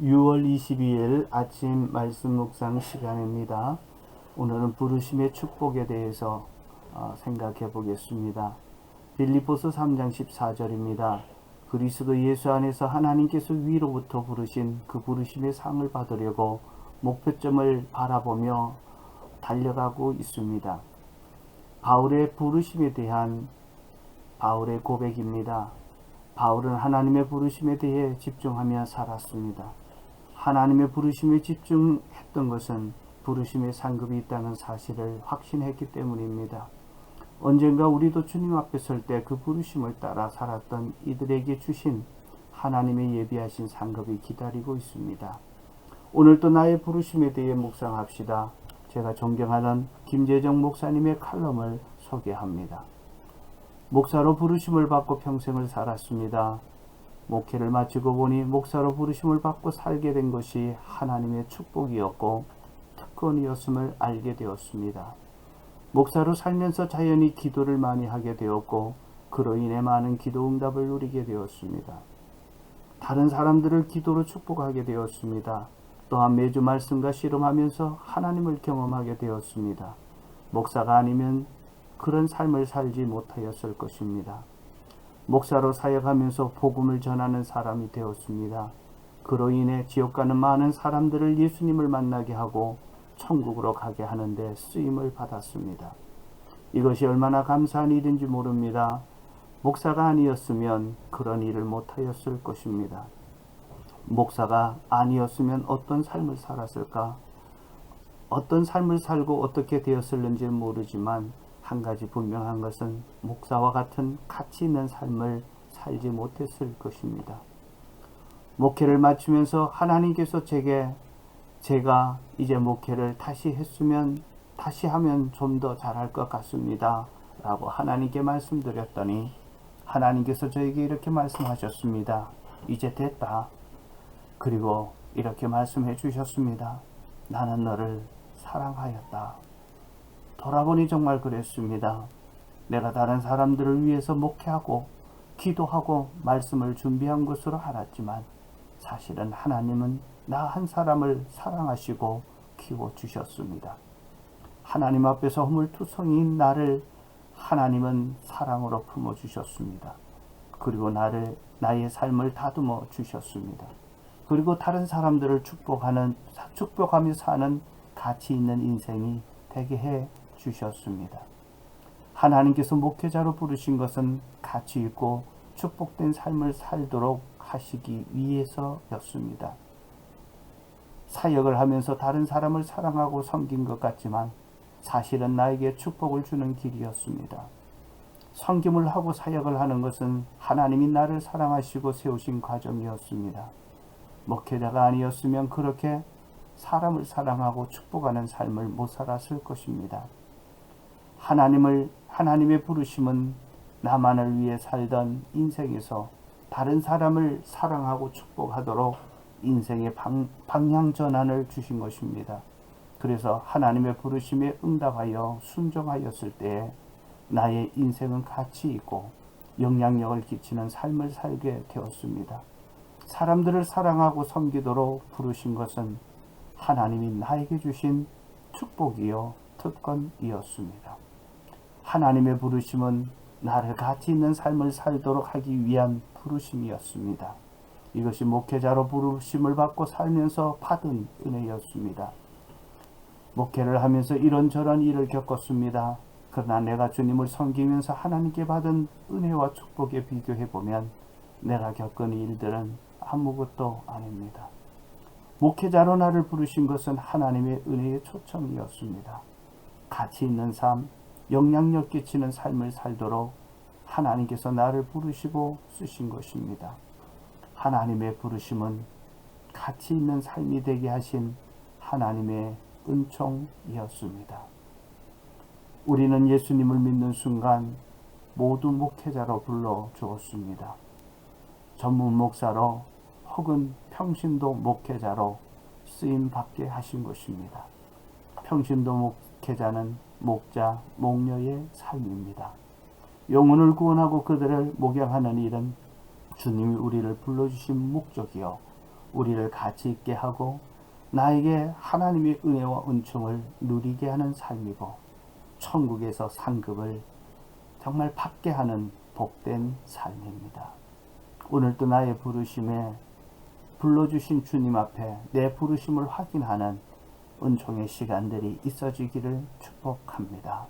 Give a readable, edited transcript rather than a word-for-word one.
6월 22일 아침 말씀 묵상 시간입니다. 오늘은 부르심의 축복에 대해서 생각해 보겠습니다. 빌립보서 3장 14절입니다. 그리스도 예수 안에서 하나님께서 위로부터 부르신 그 부르심의 상을 받으려고 목표점을 바라보며 달려가고 있습니다. 바울의 부르심에 대한 바울의 고백입니다. 바울은 하나님의 부르심에 대해 집중하며 살았습니다. 하나님의 부르심에 집중했던 것은 부르심의 상급이 있다는 사실을 확신했기 때문입니다. 언젠가 우리도 주님 앞에 설 때 그 부르심을 따라 살았던 이들에게 주신 하나님의 예비하신 상급이 기다리고 있습니다. 오늘도 나의 부르심에 대해 묵상합시다. 제가 존경하는 김재정 목사님의 칼럼을 소개합니다. 목사로 부르심을 받고 평생을 살았습니다. 목회를 마치고 보니 목사로 부르심을 받고 살게 된 것이 하나님의 축복이었고 특권이었음을 알게 되었습니다. 목사로 살면서 자연히 기도를 많이 하게 되었고 그로 인해 많은 기도 응답을 누리게 되었습니다. 다른 사람들을 기도로 축복하게 되었습니다. 또한 매주 말씀과 씨름하면서 하나님을 경험하게 되었습니다. 목사가 아니면 그런 삶을 살지 못하였을 것입니다. 목사로 사역하면서 복음을 전하는 사람이 되었습니다. 그로 인해 지옥 가는 많은 사람들을 예수님을 만나게 하고 천국으로 가게 하는데 쓰임을 받았습니다. 이것이 얼마나 감사한 일인지 모릅니다. 목사가 아니었으면 그런 일을 못하였을 것입니다. 목사가 아니었으면 어떤 삶을 살았을까? 어떤 삶을 살고 어떻게 되었을는지는 모르지만 한 가지 분명한 것은 목사와 같은 가치 있는 삶을 살지 못했을 것입니다. 목회를 마치면서 하나님께서 제가 이제 목회를 다시 하면 좀 더 잘할 것 같습니다. 라고 하나님께 말씀드렸더니 하나님께서 저에게 이렇게 말씀하셨습니다. 이제 됐다. 그리고 이렇게 말씀해 주셨습니다. 나는 너를 사랑하였다. 돌아보니 정말 그랬습니다. 내가 다른 사람들을 위해서 목회하고 기도하고 말씀을 준비한 것으로 알았지만 사실은 하나님은 나 한 사람을 사랑하시고 키워주셨습니다. 하나님 앞에서 허물투성이인 나를 하나님은 사랑으로 품어주셨습니다. 그리고 나의 삶을 다듬어 주셨습니다. 그리고 다른 사람들을 축복하며 사는 가치 있는 인생이 되게 해 주셨습니다. 하나님께서 목회자로 부르신 것은 가치 있고 축복된 삶을 살도록 하시기 위해서였습니다. 사역을 하면서 다른 사람을 사랑하고 섬긴 것 같지만 사실은 나에게 축복을 주는 길이었습니다. 섬김을 하고 사역을 하는 것은 하나님이 나를 사랑하시고 세우신 과정이었습니다. 목회자가 아니었으면 그렇게 사람을 사랑하고 축복하는 삶을 못 살았을 것입니다. 하나님의 부르심은 나만을 위해 살던 인생에서 다른 사람을 사랑하고 축복하도록 인생의 방향 전환을 주신 것입니다. 그래서 하나님의 부르심에 응답하여 순종하였을 때 나의 인생은 가치 있고 영향력을 끼치는 삶을 살게 되었습니다. 사람들을 사랑하고 섬기도록 부르신 것은 하나님이 나에게 주신 축복이요 특권이었습니다. 하나님의 부르심은 나를 가치 있는 삶을 살도록 하기 위한 부르심이었습니다. 이것이 목회자로 부르심을 받고 살면서 받은 은혜였습니다. 목회를 하면서 이런저런 일을 겪었습니다. 그러나 내가 주님을 섬기면서 하나님께 받은 은혜와 축복에 비교해보면 내가 겪은 일들은 아무것도 아닙니다. 목회자로 나를 부르신 것은 하나님의 은혜의 초청이었습니다. 가치 있는 삶, 영향력 끼치는 삶을 살도록 하나님께서 나를 부르시고 쓰신 것입니다. 하나님의 부르심은 가치 있는 삶이 되게 하신 하나님의 은총이었습니다. 우리는 예수님을 믿는 순간 모두 목회자로 불러주었습니다. 전문 목사로 혹은 평신도 목회자로 쓰임받게 하신 것입니다. 평신도 목회자는 목자, 목녀의 삶입니다. 영혼을 구원하고 그들을 목양하는 일은 주님이 우리를 불러주신 목적이요 우리를 가치 있게 하고 나에게 하나님의 은혜와 은총을 누리게 하는 삶이고 천국에서 상급을 정말 받게 하는 복된 삶입니다. 오늘도 나의 부르심에 불러주신 주님 앞에 내 부르심을 확인하는 은총의 시간들이 있어지기를 축복합니다.